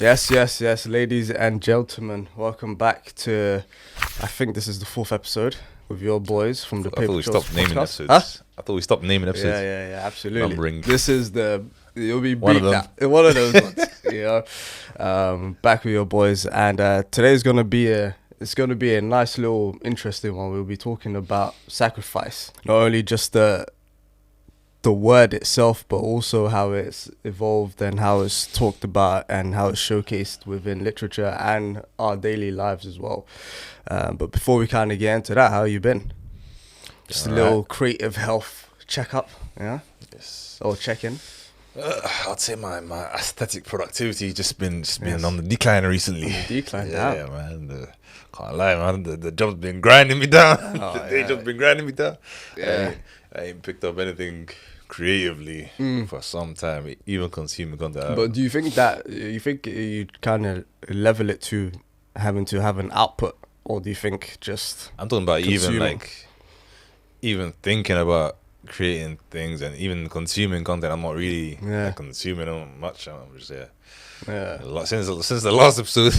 Yes, ladies and gentlemen, welcome back to, I think this is the 4th episode with your boys from the I thought Paper we Trails stopped naming podcast. episodes. Huh? I thought we stopped naming episodes. Yeah, absolutely. Numbering. This is you'll be One of beat them. that. One of those ones, back with your boys, and today's gonna be it's gonna be a nice little interesting one. We'll be talking about sacrifice, not only just the word itself, but also how it's evolved and how it's talked about and how it's showcased within literature and our daily lives as well. But before we kind of get into that, how you been? Just a little creative health checkup, yeah? Yes. Or check-in. I'd say my aesthetic productivity just been on the decline recently. Decline, yeah, man. Can't lie, man. The job's been grinding me down. The day job's been grinding me down. Yeah. I ain't picked up anything creatively for some time, even consuming content. But do you think you kind of level it to having to have an output, or do you think just I'm talking about consuming? even thinking about creating things and even consuming content. I'm not really consuming them much. I'm just since the last episode.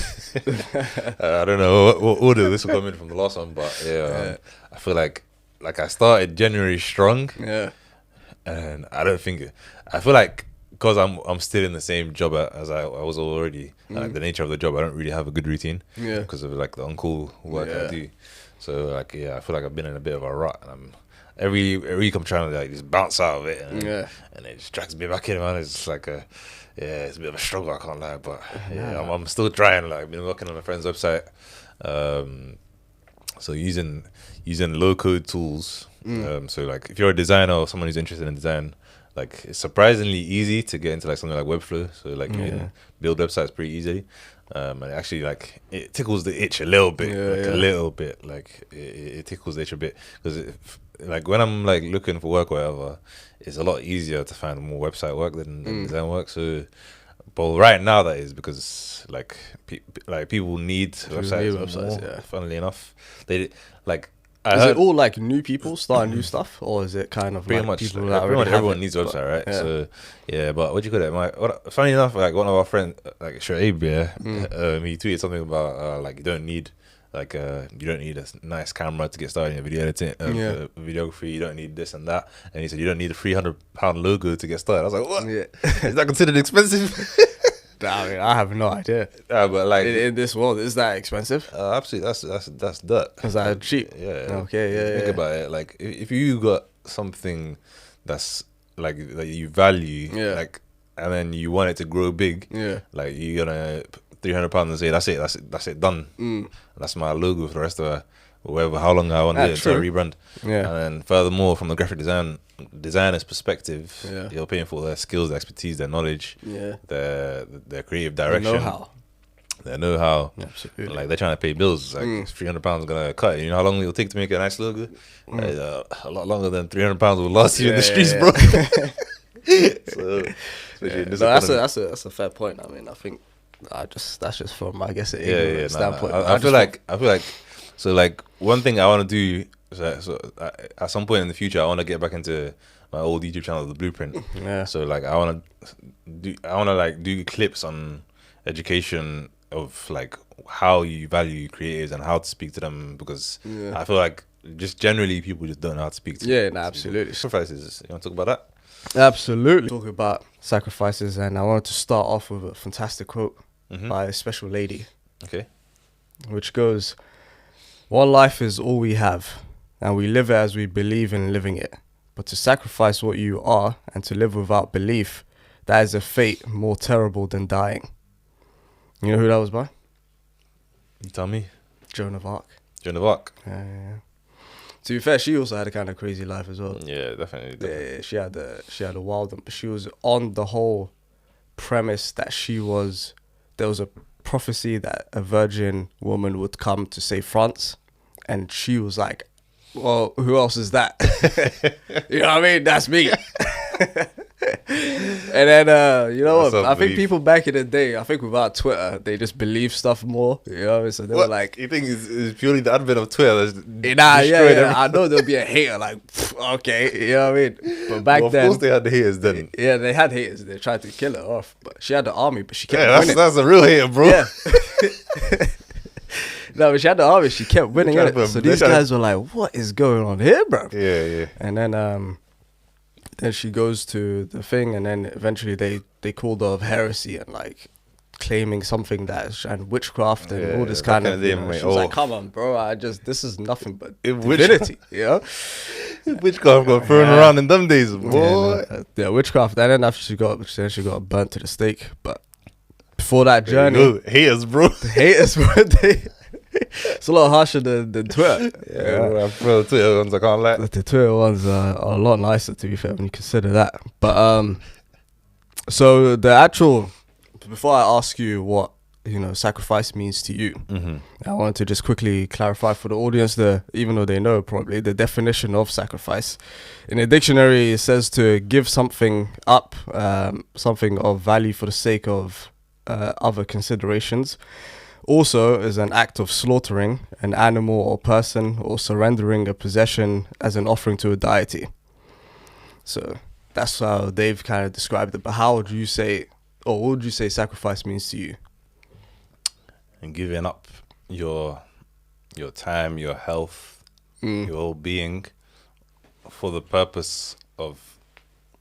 I don't know what order this will come in from the last one, but I feel like I started January strong. Yeah. And I feel like because I'm still in the same job as I was already, and like the nature of the job, I don't really have a good routine because of like the on-call work I do. So I feel like I've been in a bit of a rut, and every week I'm trying to like just bounce out of it, and it just drags me back in, man. It's just like it's a bit of a struggle, I can't lie, but I'm still trying. Like I've been working on a friend's website, so using low-code tools. So like if you're a designer or someone who's interested in design, like it's surprisingly easy to get into like something like Webflow. So like you can build websites pretty easily, and actually like it tickles the itch a little bit, a little bit. Like it tickles the itch a bit because like when I'm like looking for work or whatever, it's a lot easier to find more website work than design work. So, but right now that is because like people need websites more, funnily enough, they like. Is it all like new people starting new stuff, or is it kind of pretty like much people that pretty much already everyone have needs it, a website, right? Yeah. So but what do you call it? Funny enough, like one of our friends, like Shoaib, he tweeted something about like you don't need a nice camera to get started in video editing, videography. You don't need this and that, and he said you don't need a £300 logo to get started. I was like, what? Yeah. Is that considered expensive? I mean, I have no idea. But like in this world, is that expensive? Absolutely, that's dirt. Is that cheap? Yeah. Okay, Think about it. Like if you got something that's like that you value, like, and then you want it to grow big, like you're gonna £300 and say that's it done. That's my logo for the rest of whatever, how long I want it to rebrand. And then furthermore, from the graphic designer's perspective, you're paying for their skills, their expertise, their knowledge, their creative direction, their know-how. Absolutely. Like they're trying to pay bills. Like £300 is gonna cut. You know how long it'll take to make a nice logo? A lot longer than £300 will last you in the streets, bro. So, that's a fair point. I mean, I think that's just from, I guess, an standpoint. I feel like so like one thing I want to do. So at some point in the future, I want to get back into my old YouTube channel, The Blueprint. So like I want to do clips on education of like how you value creators and how to speak to them, because I feel like just generally people just don't know how to speak to absolutely. Sacrifices. You want to talk about that? Absolutely. Talk about sacrifices, and I wanted to start off with a fantastic quote by a special lady. Okay. Which goes, "One life is all we have, and we live it as we believe in living it. But to sacrifice what you are and to live without belief, that is a fate more terrible than dying." You know who that was by? You tell me. Joan of Arc. Joan of Arc. Yeah. To be fair, she also had a kind of crazy life as well. Yeah, definitely. Yeah, she had a wild one, but she was on the whole premise that there was a prophecy that a virgin woman would come to save France, and she was like, well, who else is that? You know what I mean? That's me. And then you know That's what? I think self-belief. people back in the day, I think without Twitter, they just believe stuff more. You know, so they were What? like, You think it's purely the advent of Twitter that's nah, yeah, destroyed yeah. everything? I know there'll be a hater, like, "Pff, okay, you know what I mean? But back Well, of then, course they had the haters then. yeah, they had haters. They tried to kill her off, but she had the army, but she kept Yeah, winning. that's a real hater, bro. Yeah. No, but she had the army. She kept winning trying it. to- So they're these trying to- guys were like, "What is going on here, bro?" Yeah, yeah. And then she goes to the thing, and then eventually they called her of heresy and like claiming something and witchcraft and Yeah, all this back kind in of. the day, You know, mate, she was like, oh. "Come on, bro! This is nothing but Witch- divinity." You know? Witchcraft got thrown Yeah. around in them days, boy. Yeah, witchcraft. And then after she got burnt to the stake. But before that journey, Yo, haters, bro. the haters were it's a lot harsher than Twitter. Yeah, bro, I feel Twitter ones, I can't lie. The Twitter ones are a lot nicer, to be fair, when you consider that. But so the actual, before I ask you what sacrifice means to you, I wanted to just quickly clarify for the audience, even though they know probably, the definition of sacrifice. In a dictionary, it says to give something up, something of value for the sake of other considerations. Also is an act of slaughtering an animal or person or surrendering a possession as an offering to a deity. So that's how they've kind of described it. But how would you say, or what would you say sacrifice means to you? And giving up your time, your health, your whole being for the purpose of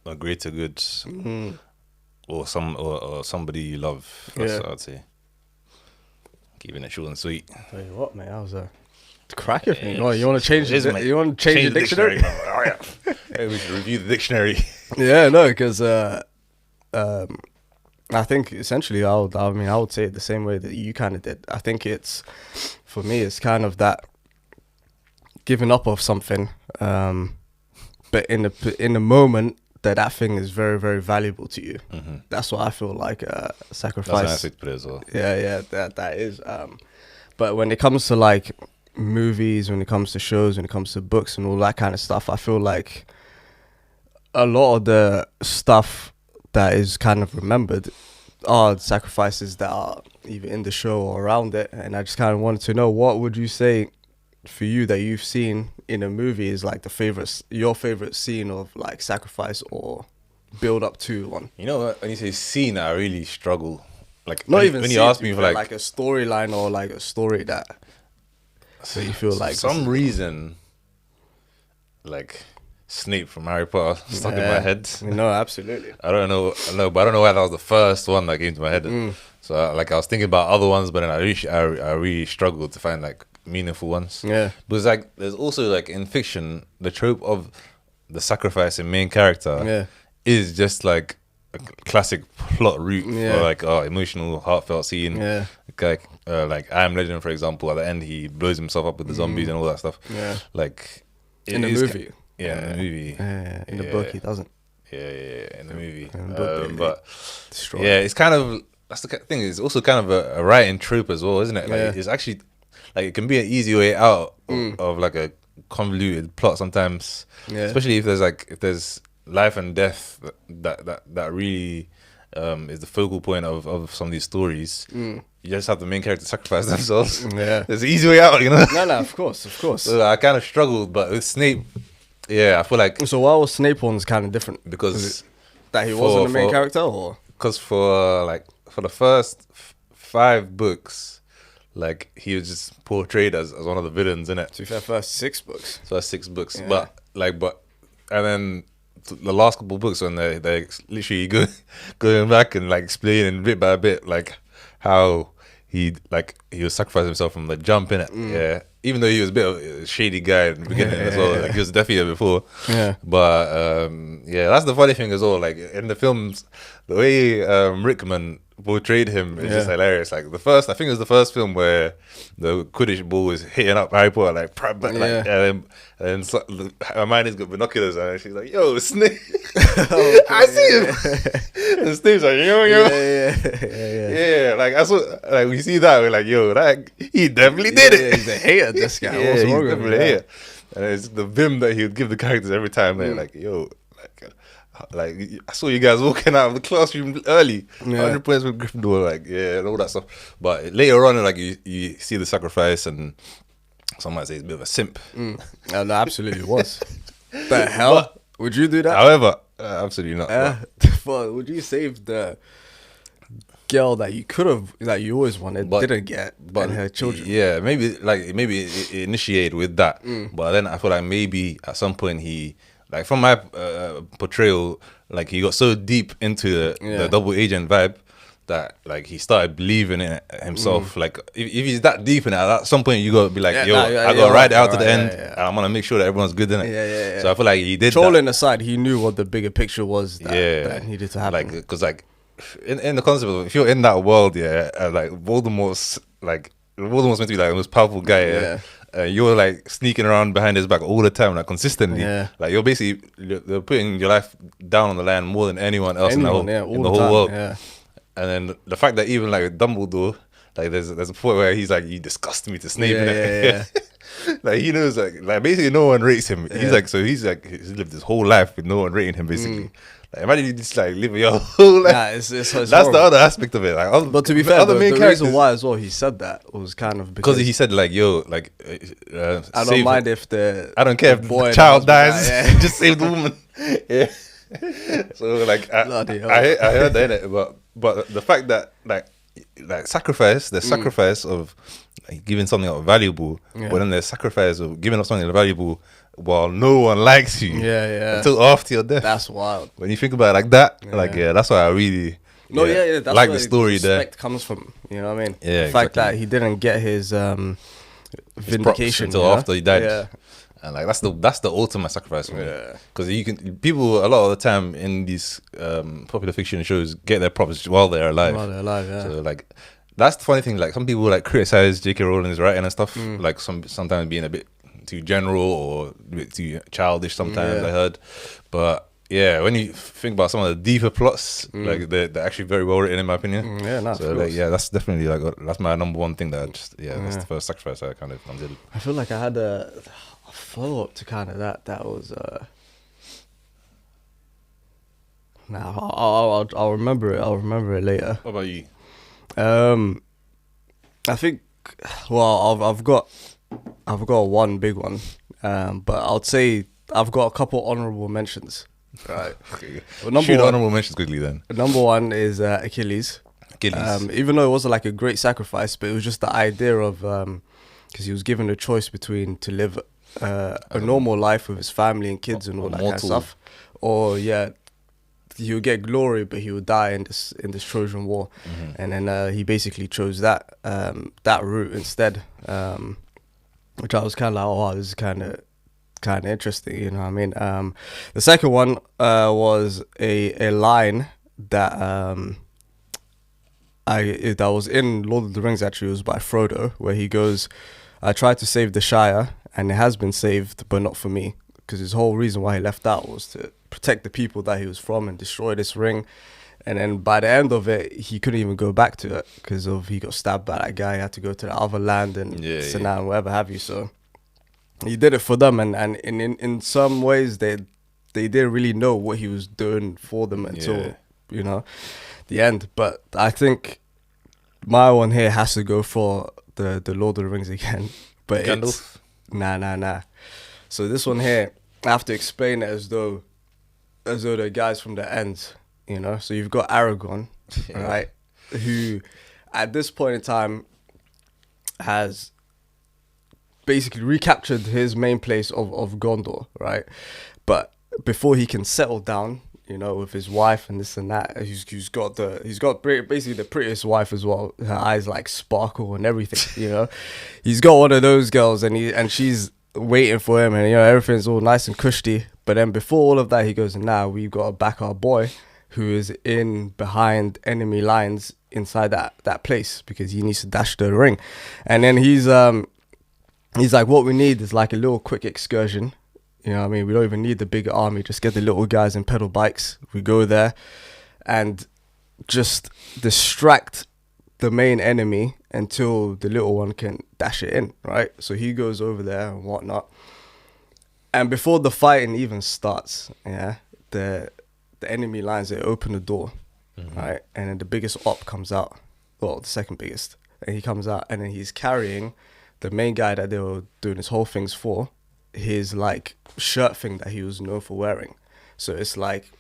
a greater good or somebody you love. That's what I'd say. Keeping it short and sweet. Tell you what, man, that was a cracker thing. You want to change mate. You want to change the dictionary? Oh, yeah. Hey, we should review the dictionary. Yeah, no, because I think essentially I would say it the same way that you kind of did. I think for me it's kind of that giving up of something, but in the moment that thing is very, very valuable to you. That's what I feel like sacrifice. That's a nice way to put it as well. Yeah, that is. But when it comes to like movies, when it comes to shows, when it comes to books and all that kind of stuff, I feel like a lot of the stuff that is kind of remembered are sacrifices that are either in the show or around it. And I just kind of wanted to know, what would you say for you that you've seen in a movie is like your favorite scene of like sacrifice or build up to one? You know what? When you say scene, I really struggle. Like Not when, even when scene, you ask me for like a storyline or like a story that so you feel like for some reason, like Snape from Harry Potter stuck in my head. No, absolutely. I don't know why that was the first one that came to my head. So I was thinking about other ones, but then I really struggled to find like meaningful ones. Yeah. Because like there's also like in fiction the trope of the sacrificing main character is just like a classic plot route for like emotional heartfelt scene. Yeah. Like I Am Legend, for example, at the end he blows himself up with the zombies and all that stuff. Yeah. Like In the movie. in the movie. In the book he doesn't. Yeah, in the movie. In the book, but destroy. yeah, it's kind of that's the thing. It's also kind of a writing trope as well, isn't it? Like Yeah. it's actually like it can be an easy way out of like a convoluted plot sometimes. Yeah. Especially if there's life and death that really is the focal point of some of these stories. You just have the main character sacrifice themselves. Yeah. There's an easy way out, you know. No, of course. So I kind of struggled, but with Snape, I feel like So why was Snape one's kind of different? because That he wasn't the main character, or for the first 5 books, like he was just portrayed as one of the villains in it. to be fair, first 6 books. So that's 6 books, Yeah. and then the last couple of books when they literally going back and like explaining bit by bit like how he was sacrificing himself from the jump in it. Yeah, even though he was a bit of a shady guy in the beginning as well. Like he was definitely there before. Yeah. But that's the funny thing as well. Like in the films, the way Rickman portrayed him is just hilarious. Like I think it was the first film where the Quidditch ball was hitting up Harry Potter and then Hermione's got binoculars and she's like, "Yo, Snape, I see him." And Snape's like, "Yo." Yeah, like that's what like we see that we're like, "Yo, that he definitely did it." He's a hater, this guy. Yeah, What's he's wrong with definitely him? a hater. And it's the vim that he would give the characters every time. They're like, "Yo, like like I saw you guys walking out of the classroom early, Yeah. 100 points with Gryffindor, like yeah, and all that stuff. But later on, like you see the sacrifice, and some might say it's a bit of a simp. No, absolutely was. The hell? Would you do that? However, absolutely not. But would you save the girl that you could have, that you always wanted, didn't get, and her children? Yeah, maybe it initiated with that, but then I feel like maybe at some point he, like from my portrayal, like he got so deep into the double agent vibe that like he started believing in it himself. Like if he's that deep in it, at some point you gotta be like, I gotta ride it out to the end. And I'm gonna make sure that everyone's good in it. So I feel like he did. Trolling aside, he knew what the bigger picture was that needed to happen. Like because like in the concept of, if you're in that world, like Voldemort's meant to be like the most powerful guy. You're like sneaking around behind his back all the time, like consistently. Like you're basically they're putting your life down on the line more than anyone else in the whole world. And then the fact that even like Dumbledore, like there's a point where he's like, you disgust me to Snape. Like he knows like basically no one rates him. He's like he's lived his whole life with no one rating him basically. Like, imagine you just like live your whole life. It's that's horrible. The other aspect of it. Like, but to be fair, the reason why as well he said that was kind of because he said like, yo, like I don't mind if I don't care if the child dies, just save the woman. So like I heard that in it, but the fact that like sacrifice, the sacrifice of like, giving something valuable, but then the sacrifice of giving up something valuable while no one likes you until after your death. That's wild. When you think about it like that, like that's why I really that's like the story the respect comes from, you know what I mean? Yeah, the fact that he didn't get his vindication until after he died. And like that's the ultimate sacrifice for me. Because people a lot of the time in these popular fiction shows get their props while they're alive. So like that's the funny thing. Like some people like criticize J.K. Rowling's writing and stuff. Like sometimes being a bit too general or a bit too childish. Sometimes I heard, but yeah, when you think about some of the deeper plots, like they're actually very well written in my opinion. So like that's definitely like that's my number one thing that I just that's the first sacrifice I kind of did. I feel like I had a follow up to kind of that was I'll remember it later. What about you? I think I've got one big one, but I'd say I've got a couple honorable mentions. Right. Okay. Well, shoot honorable mentions quickly then. Number one is Achilles. Even though it wasn't like a great sacrifice, but it was just the idea of because he was given a choice between to live a normal life with his family and kids and all that kind of stuff, or he would get glory, but he would die in this Trojan War, and then he basically chose that route instead, which I was kind of like, oh wow, this is kind of interesting, you know what I mean? The second one was a line that that was in Lord of the Rings. Actually, it was by Frodo, where he goes, I tried to save the Shire and it has been saved, but not for me, because his whole reason why he left out was to protect the people that he was from and destroy this ring. And then by the end of it, he couldn't even go back to it because he got stabbed by that guy. He had to go to the other land and and whatever have you. So he did it for them, and in some ways they didn't really know what he was doing for them until the end. But I think my one here has to go for the Lord of the Rings again. But Gandalf? Nah. So this one here, I have to explain it as though the guys from the ends, So you've got Aragorn, right, who at this point in time has basically recaptured his main place of Gondor, right? But before he can settle down, with his wife and this and that, he's got basically the prettiest wife as well. Her eyes like sparkle and everything, He's got one of those girls, and she's waiting for him, and everything's all nice and cushy. But then before all of that, he goes, "Now we've got to back our boy, who is in behind enemy lines inside that place, because he needs to dash the ring." And then he's like, "What we need is like a little quick excursion. You know what I mean? We don't even need the bigger army. Just get the little guys in pedal bikes. We go there and just distract the main enemy until the little one can dash it in, right?" So he goes over there and whatnot. And before the fighting even starts, the the enemy lines, they open the door, right? And then the biggest op comes out, well, the second biggest, and he comes out, and then he's carrying the main guy that they were doing his whole things for, his like shirt thing that he was known for wearing. So it's like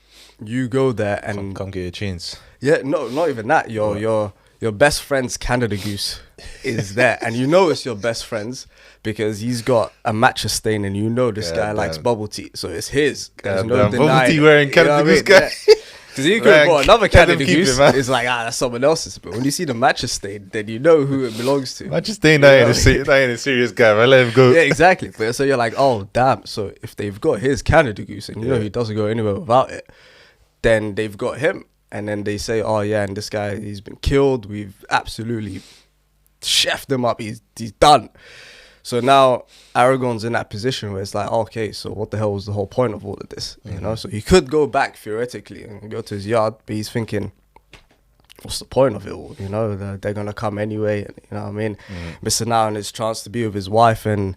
you go there and Come get your chains. yeah, no, not even that. Your best friend's Canada Goose is there, and you know it's your best friend's because he's got a mattress stain, and you know this guy likes bubble tea, so it's his. There's no Bubble denying tea it. wearing Canada Goose guy. Because you could have bought another Let him Canada keep Goose, it, man. it's like, that's someone else's. But when you see the mattress stain, then you know who it belongs to. I just think that ain't a serious guy, man. Let him go. Yeah, exactly. But so you're like, oh, damn. So if they've got his Canada Goose, and you know he doesn't go anywhere without it, then they've got him. And then they say, oh, yeah, and this guy, he's been killed. We've absolutely chefed him up. He's done. So now Aragorn's in that position where it's like, okay, so what the hell was the whole point of all of this? You know, so he could go back theoretically and go to his yard, but he's thinking, what's the point of it all? You know, they're going to come anyway. And, you know what I mean? Missing out on his chance to be with his wife and,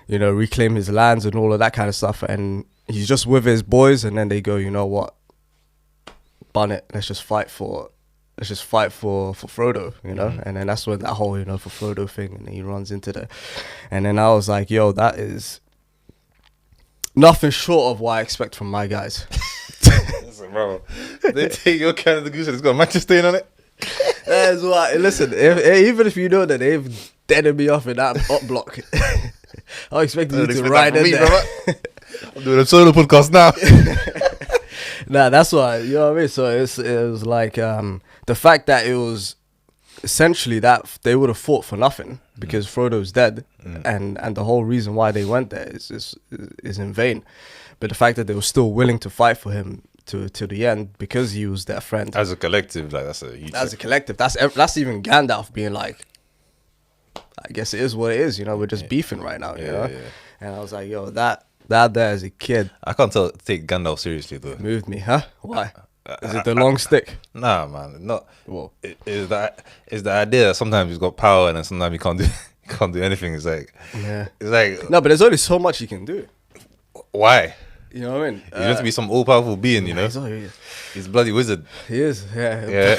you know, reclaim his lands and all of that kind of stuff. And he's just with his boys, and then they go, you know what? Bun it. Let's just fight for Frodo, you know? And then that's when that whole, you know, for Frodo thing, and then he runs into and then I was like, yo, that is nothing short of what I expect from my guys. Listen, bro, they take your Canada Goose and it's got a mattress stain on it. That's why, listen, even if you know that they've deaded me off in that up block, I expect you to ride in there. I'm doing a solo podcast now. Nah, that's why, you know what I mean? So it was like the fact that it was essentially that they would have fought for nothing because Frodo's dead, and the whole reason why they went there is in vain. But the fact that they were still willing to fight for him to the end because he was their friend. As a collective, like that's a huge. As a collective, that's even Gandalf being like, I guess it is what it is. You know, we're just beefing right now. You know, and I was like, yo, that there as a kid, I can't take Gandalf seriously though. moved me, huh? Why? Is it the long stick? Nah, man, not. Whoa. Is the idea that sometimes he's got power and then sometimes he can't do anything. It's like, it's like, no, but there's only so much he can do. Why? You know what I mean? He's meant to be some all-powerful being, you know. He's a bloody wizard. He is, yeah. Yeah.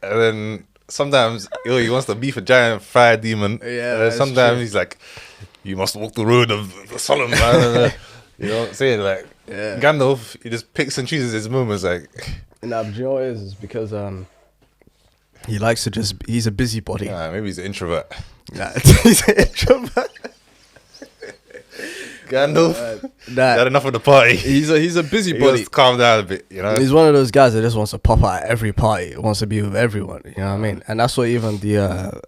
And then sometimes he wants to beef a giant fire demon. Yeah. And then sometimes he's like, you must walk the road of Solomon. You know what I'm saying? Like, Gandalf, he just picks and chooses his moments. Like, nah, but you know what it is because he likes to he's a busybody. Maybe he's an introvert. Nah, he's an introvert. Gandalf, had enough of the party. He's a busybody. He wants to calm down a bit, you know. He's one of those guys that just wants to pop out at every party. Wants to be with everyone. You know what I mean? And that's what even the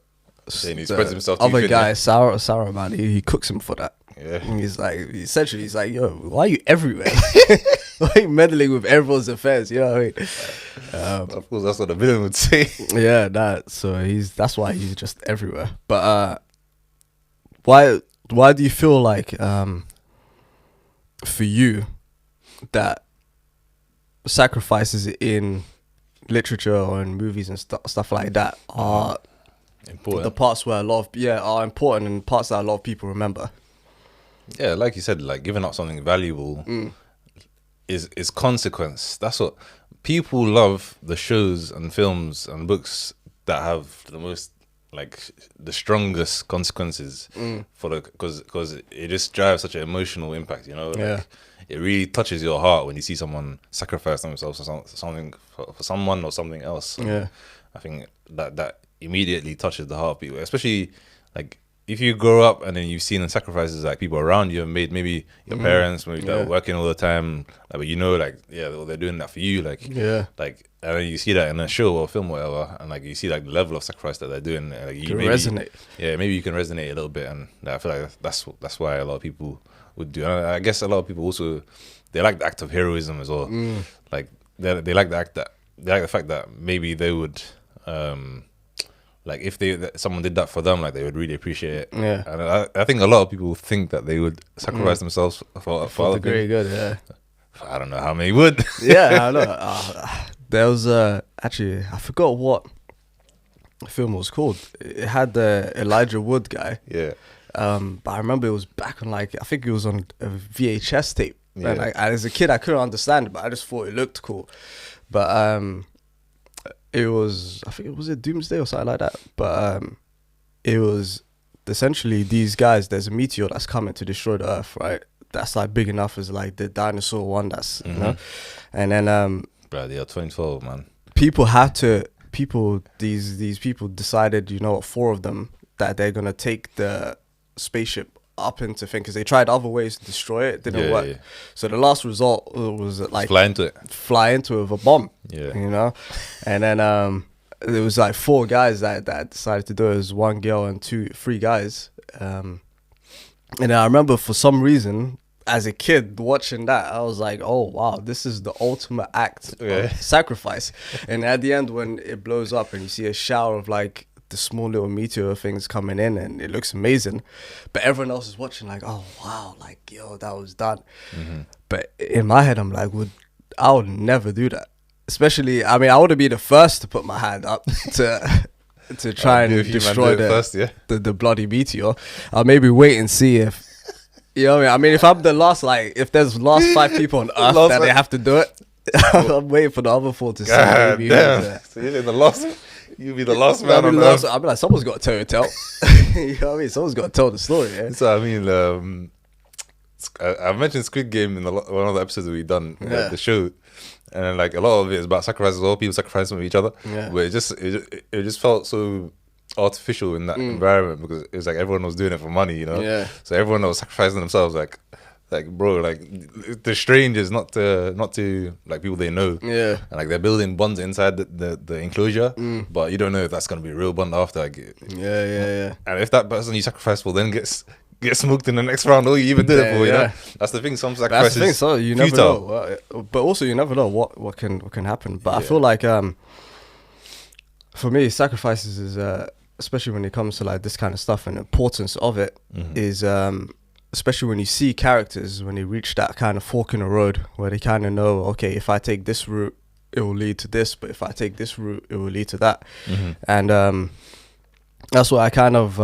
he spreads himself too other thin, guy, Saruman, he cooks him for that. Yeah. And he's like, yo, why are you everywhere? Why are you meddling with everyone's affairs? You know what I mean? Of course, that's what the villain would say. Yeah, that's why he's just everywhere. But why do you feel like for you that sacrifices in literature or in movies and stuff like that are important? The parts where are important and parts that a lot of people remember. Yeah, like you said, like giving up something valuable is consequence. That's what people love. The shows and films and books that have the most, like, the strongest consequences because it just drives such an emotional impact. You know, like, it really touches your heart when you see someone sacrifice themselves for something for someone or something else. And I think that immediately touches the heart of people, especially like. If you grow up and then you've seen the sacrifices like people around you have made, maybe your parents, maybe they're working all the time, but you know, like, well, they're doing that for you, like, like, and then you see that in a show or film or whatever, and like you see like the level of sacrifice that they're doing, like, you maybe resonate. Yeah, maybe you can resonate a little bit, and I feel like that's why a lot of people would do. And I guess a lot of people also, they like the act of heroism as well. Like they like the fact that maybe they would. Like if someone did that for them, like they would really appreciate it. Yeah, and I think a lot of people think that they would sacrifice themselves for other the great good. Yeah, I don't know how many would. Yeah, I know. There was actually I forgot what the film was called. It had the Elijah Wood guy. Yeah. But I remember it was back on, like, I think it was on a VHS tape. And like, as a kid, I couldn't understand it, but I just thought it looked cool. But it was, I think it was a Doomsday or something like that. But it was essentially these guys. There's a meteor that's coming to destroy the Earth, right? That's like big enough as like the dinosaur one. That's you know, and then bro, yeah, 2012, man. These people decided, you know, 4 of them, that they're gonna take the spaceship up into thing, because they tried other ways to destroy it. Didn't work. So the last result was like fly into it with a bomb. Yeah, you know, and then there was like 4 guys that decided to do it. It was 1 girl and 3 guys. And I remember for some reason, as a kid watching that, I was like, oh wow, this is the ultimate act of sacrifice. And at the end, when it blows up and you see a shower of like the small little meteor things coming in, and it looks amazing, but everyone else is watching like, oh wow, like, yo, that was done. But in my head, I'm like, I would never do that. Especially, I mean, I would be the first to put my hand up to try and destroy the bloody meteor. I'll maybe wait and see if, you know what I mean? If I'm the last, like, if there's last 5 people on Earth that they have to do it, I'm waiting for the other 4 to say. Maybe so you're the last. You'll be the last man on Earth. I'll be like, someone's got to tell. You know what I mean? Someone's got to tell the story. Yeah? So I mean, I mentioned Squid Game in one of the episodes that we've done, the show, and like a lot of it is about sacrifice as well. People sacrificing with each other, but it just felt so artificial in that environment, because it was like everyone was doing it for money, you know. Yeah. So everyone was sacrificing themselves, like bro, like the strangers, not to like people they know. Yeah. And like they're building bonds inside the enclosure, but you don't know if that's gonna be a real bond after. Like, yeah. And if that person you sacrifice for then gets smoked in the next round, all you even did it for, you know. That's the thing. Some sacrifices. That's the thing. So you never know, but also you never know what can happen. But I feel like for me, sacrifices is especially when it comes to like this kind of stuff, and the importance of it is especially when you see characters when they reach that kind of fork in the road where they kind of know, okay, if I take this route, it will lead to this, but if I take this route, it will lead to that. And that's what I kind of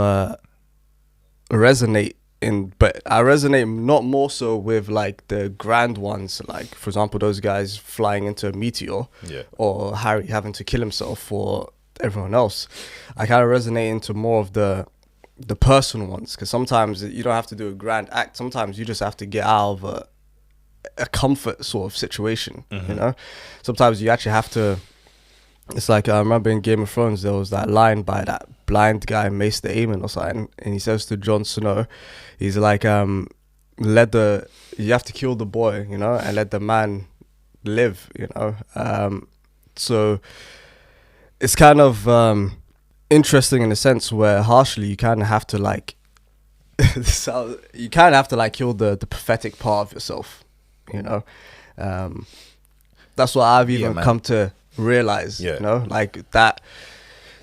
resonate in. But I resonate not more so with like the grand ones, like for example those guys flying into a meteor, or Harry having to kill himself for everyone else. I kind of resonate into more of the personal ones, because sometimes you don't have to do a grand act. Sometimes you just have to get out of a comfort sort of situation. You know, sometimes you actually have to. It's like I remember in Game of Thrones there was that line by that blind guy, Maester Aemon or something, and he says to Jon Snow, he's like, you have to kill the boy, you know, and let the man live, you know. So it's kind of interesting in a sense where harshly you kind of have to like you kind of have to like kill the pathetic part of yourself, you know. That's what I've even come to realize, you know, like that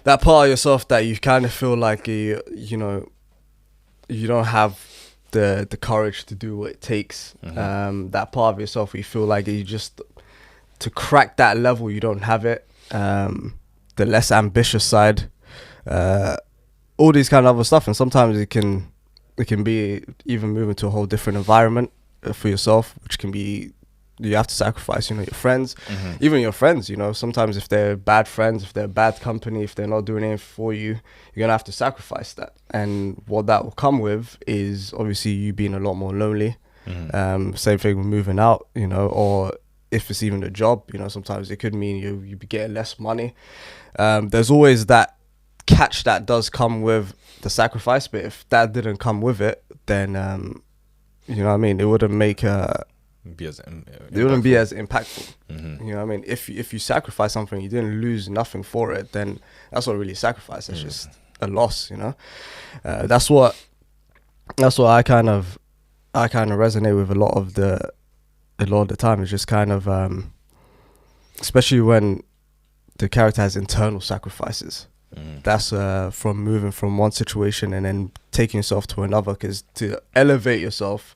part of yourself that you kind of feel like you know, you don't have the courage to do what it takes. That part of yourself where you feel like you just, to crack that level, you don't have it. The less ambitious side, all these kind of other stuff, and sometimes it can be even moving to a whole different environment for yourself, which can be, you have to sacrifice, you know, your friends, even your friends, you know, sometimes if they're bad friends, if they're bad company, if they're not doing anything for you, you're gonna have to sacrifice that. And what that will come with is obviously you being a lot more lonely. Same thing with moving out, you know, or if it's even a job, you know, sometimes it could mean you be getting less money. There's always that catch that does come with the sacrifice, but if that didn't come with it, then you know what I mean, it wouldn't make it wouldn't be as impactful. You know what I mean? If you sacrifice something, you didn't lose nothing for it, then that's not really sacrifice. It's just a loss, you know. That's what I kind of resonate with a lot of the time. It's just kind of especially when the character has internal sacrifices. That's from moving from one situation and then taking yourself to another, because to elevate yourself,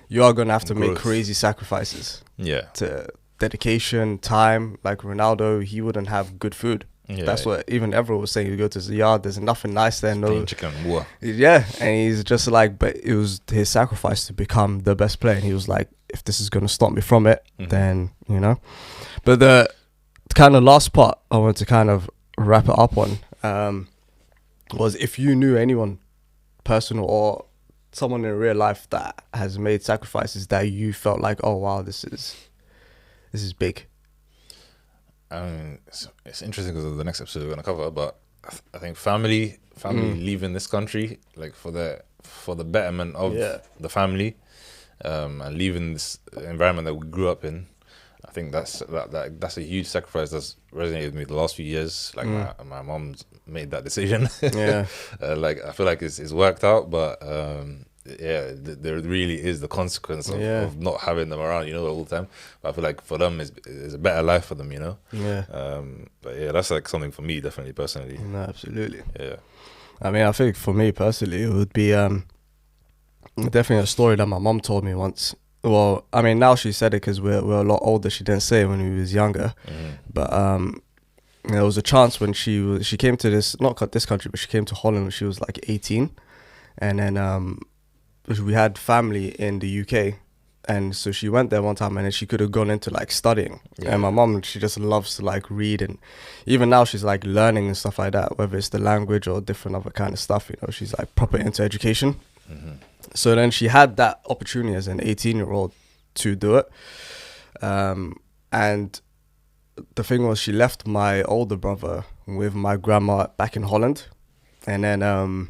you are going to have to make crazy sacrifices. To dedication, time. Like Ronaldo, he wouldn't have good food That's what even everyone was saying. You go to the yard, there's nothing nice there. No chicken, water. Yeah, and he's just like, but it was his sacrifice to become the best player. And he was like, if this is gonna stop me from it, then But the kind of last part I want to kind of wrap it up on was if you knew anyone personal or someone in real life that has made sacrifices that you felt like, oh wow, this is big. It's interesting because of the next episode we're gonna cover, but I think family leaving this country, like for the betterment of the family, and leaving this environment that we grew up in. I think that's a huge sacrifice that's resonated with me the last few years. Like my mom's made that decision. Like I feel like it's worked out, but there really is the consequence of not having them around, all the time. But I feel like for them is a better life for them, But yeah, that's like something for me, definitely personally. No, absolutely. Yeah. I mean, I think for me personally, it would be definitely a story that my mom told me once. Well, I mean, now she said it because we're a lot older. She didn't say it when we was younger, but there was a chance when she came to this country, but she came to Holland when she was like 18, and then we had family in the UK, and so she went there one time, and then she could have gone into like studying. And my mom, she just loves to like read, and even now she's like learning and stuff like that, whether it's the language or different other kind of stuff. She's like proper into education. So then she had that opportunity as an 18-year-old to do it. And the thing was, she left my older brother with my grandma back in Holland. And then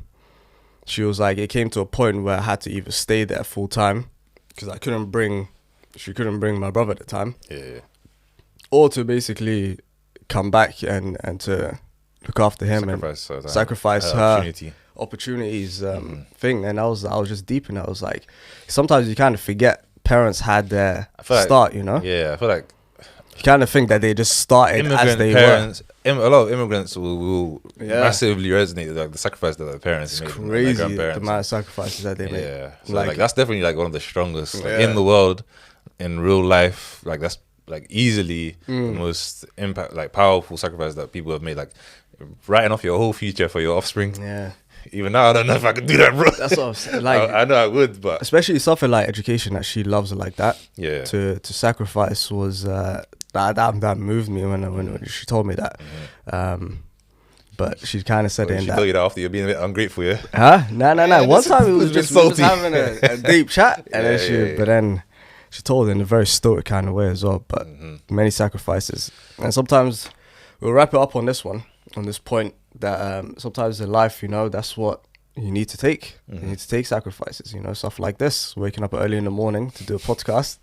she was like, it came to a point where I had to either stay there full time because she couldn't bring my brother at the time. Yeah. Or to basically come back and to look after him sacrifice her opportunities thing. And I was just deep in it. I was like, sometimes you kind of forget parents had their start, Yeah, I feel like you kind of think that they just started as they parents, were. A lot of immigrants will massively resonate with like the sacrifice that their parents made. Crazy, the amount of sacrifices that they made. Yeah, so like that's definitely like one of the strongest in the world, in real life. Like that's like easily the most powerful sacrifice that people have made. Like writing off your whole future for your offspring. Yeah. Even now, I don't know if I could do that, bro. That's what I'm saying. Like, I know I would, but especially something like education that she loves like that. Yeah. To sacrifice was that moved me when she told me that. But she kind of said it in she that. told you that after you're being a bit ungrateful, yeah? Huh? No. One time it was just salty. having a deep chat, and then she told it in a very stoic kind of way as well. But many sacrifices, and sometimes we'll wrap it up on this point. That sometimes in life, that's what you need to take. You need to take sacrifices, stuff like this, waking up early in the morning to do a podcast.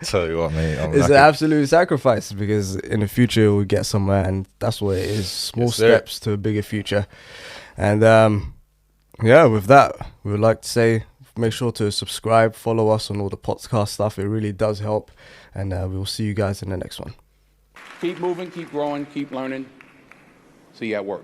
Tell you what, mate, it's an absolute sacrifice because in the future we'll get somewhere, and that's what it is. Small steps to a bigger future. And with that, we would like to say, make sure to subscribe, follow us on all the podcast stuff. It really does help, and we will see you guys in the next one. Keep moving, keep growing, keep learning. See you at work.